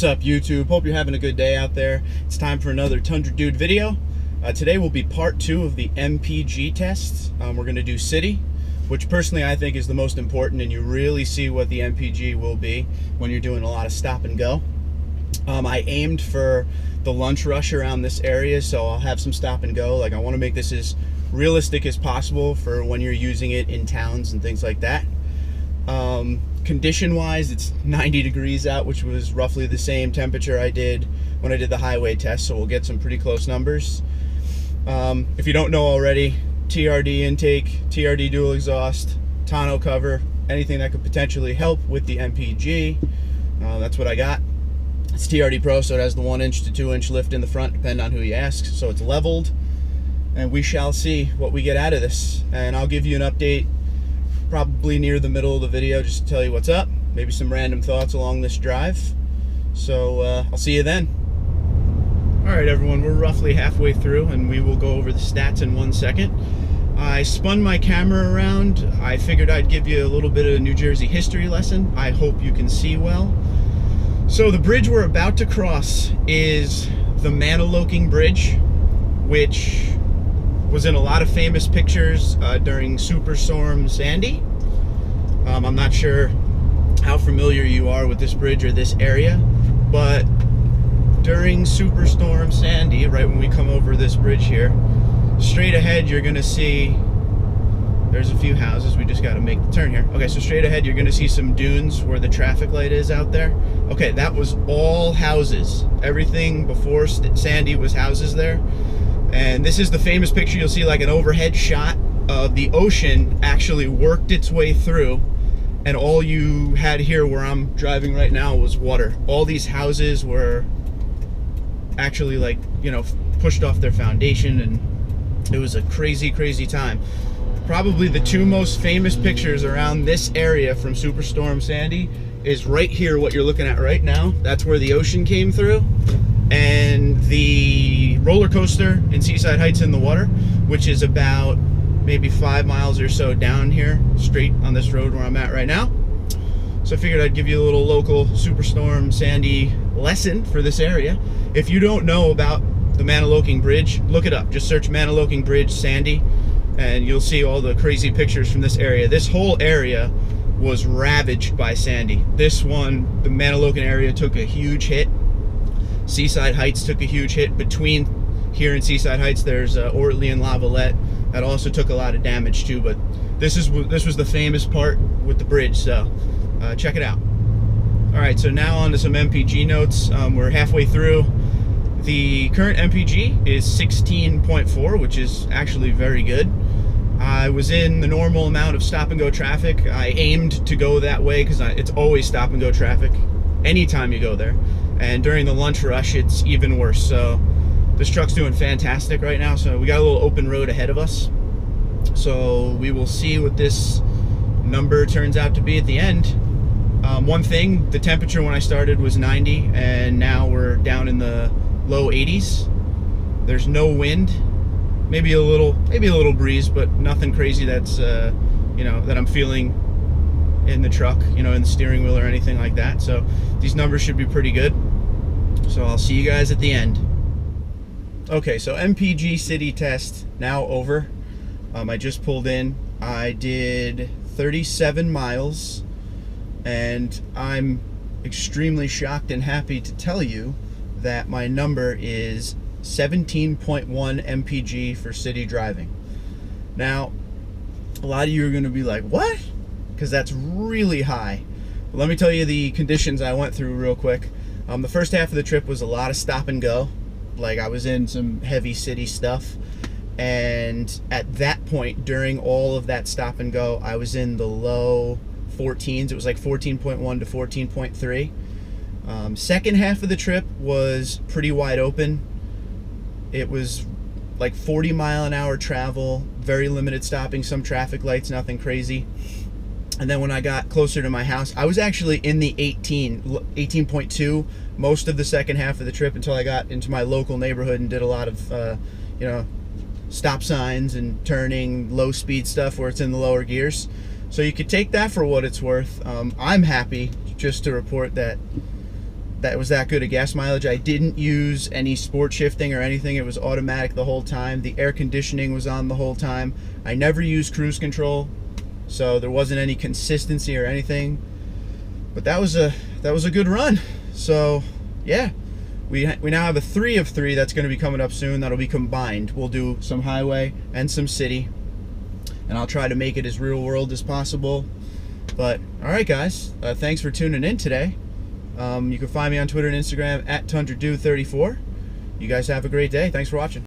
What's up, YouTube? Hope you're having a good day out there. It's time for another Tundra Dude video. Today will be part 2 of the MPG tests. We're going to do city, which personally I think is the most important, and you really see what the MPG will be when you're doing a lot of stop and go. I aimed for the lunch rush around this area, so I'll have some stop and go. Like, I want to make this as realistic as possible for when you're using it in towns and things like that. Condition wise, it's 90 degrees out, which was roughly the same temperature I did when I did the highway test, so we'll get some pretty close numbers. If you don't know already, TRD intake, TRD dual exhaust, tonneau cover, anything that could potentially help with the MPG, that's what I got. It's TRD Pro, so it has the 1 inch to 2 inch lift in the front, depending on who you ask, so it's leveled, and we shall see what we get out of this. And I'll give you an update probably near the middle of the video just to tell you what's up, maybe some random thoughts along this drive. So I'll see you then. Alright everyone, we're roughly halfway through and we will go over the stats in 1 second. I spun my camera around. I figured I'd give you a little bit of a New Jersey history lesson. I hope you can see well. So the bridge we're about to cross is the Manaloking Bridge, which was in a lot of famous pictures during Superstorm Sandy. I'm not sure how familiar you are with this bridge or this area, but during Superstorm Sandy, right when we come over this bridge here, straight ahead you're gonna see, there's a few houses, we just gotta make the turn here. Okay, so straight ahead you're gonna see some dunes where the traffic light is out there. Okay, that was all houses. Everything before Sandy was houses there. And this is the famous picture. You'll see like an overhead shot of the ocean actually worked its way through, and all you had here where I'm driving right now was water. All these houses were actually, like, you know, pushed off their foundation, and it was a crazy, crazy time. Probably the two most famous pictures around this area from Superstorm Sandy is right here, what you're looking at right now. That's where the ocean came through. And the roller coaster in Seaside Heights in the water, which is about maybe 5 miles or so down here, straight on this road where I'm at right now. So I figured I'd give you a little local Superstorm Sandy lesson for this area. If you don't know about the Manaloking Bridge, look it up. Just search Manaloking Bridge Sandy, and you'll see all the crazy pictures from this area. This whole area was ravaged by Sandy. This one, the Manaloking area, took a huge hit. Seaside Heights took a huge hit. Between here and Seaside Heights, there's Ortley and Lavalette that also took a lot of damage too. But this was the famous part with the bridge, so check it out. All right, so now on to some MPG notes. We're halfway through. The current MPG is 16.4, which is actually very good. I was in the normal amount of stop and go traffic. I aimed to go that way because it's always stop and go traffic anytime you go there. And during the lunch rush, it's even worse. So this truck's doing fantastic right now. So we got a little open road ahead of us. So we will see what this number turns out to be at the end. One thing, the temperature when I started was 90, and now we're down in the low 80s. There's no wind, maybe a little breeze, but nothing crazy that's you know, that I'm feeling in the truck, you know, in the steering wheel or anything like that. So these numbers should be pretty good. So I'll see you guys at the end. Okay, so MPG city test now over. I just pulled in. I did 37 miles, and I'm extremely shocked and happy to tell you that my number is 17.1 MPG for city driving. Now, a lot of you are going to be like, what? Because that's really high. But let me tell you the conditions I went through real quick. The first half of the trip was a lot of stop and go. Like, I was in some heavy city stuff, and at that point, during all of that stop and go, I was in the low 14s. It was like 14.1 to 14.3. Second half of the trip was pretty wide open. It was like 40-mile-an-hour travel, very limited stopping, some traffic lights, nothing crazy. And then when I got closer to my house, I was actually in the 18.2 most of the second half of the trip until I got into my local neighborhood and did a lot of, you know, stop signs and turning, low speed stuff where it's in the lower gears. So you could take that for what it's worth. I'm happy just to report that that was that good a gas mileage. I didn't use any sport shifting or anything. It was automatic the whole time. The air conditioning was on the whole time. I never used cruise control, so there wasn't any consistency or anything. But that was a good run. So yeah, we now have a 3 of 3 that's going to be coming up soon. That'll be combined. We'll do some highway and some city, and I'll try to make it as real world as possible. But all right, guys, thanks for tuning in today. You can find me on Twitter and Instagram at TundraDude34. You guys have a great day. Thanks for watching.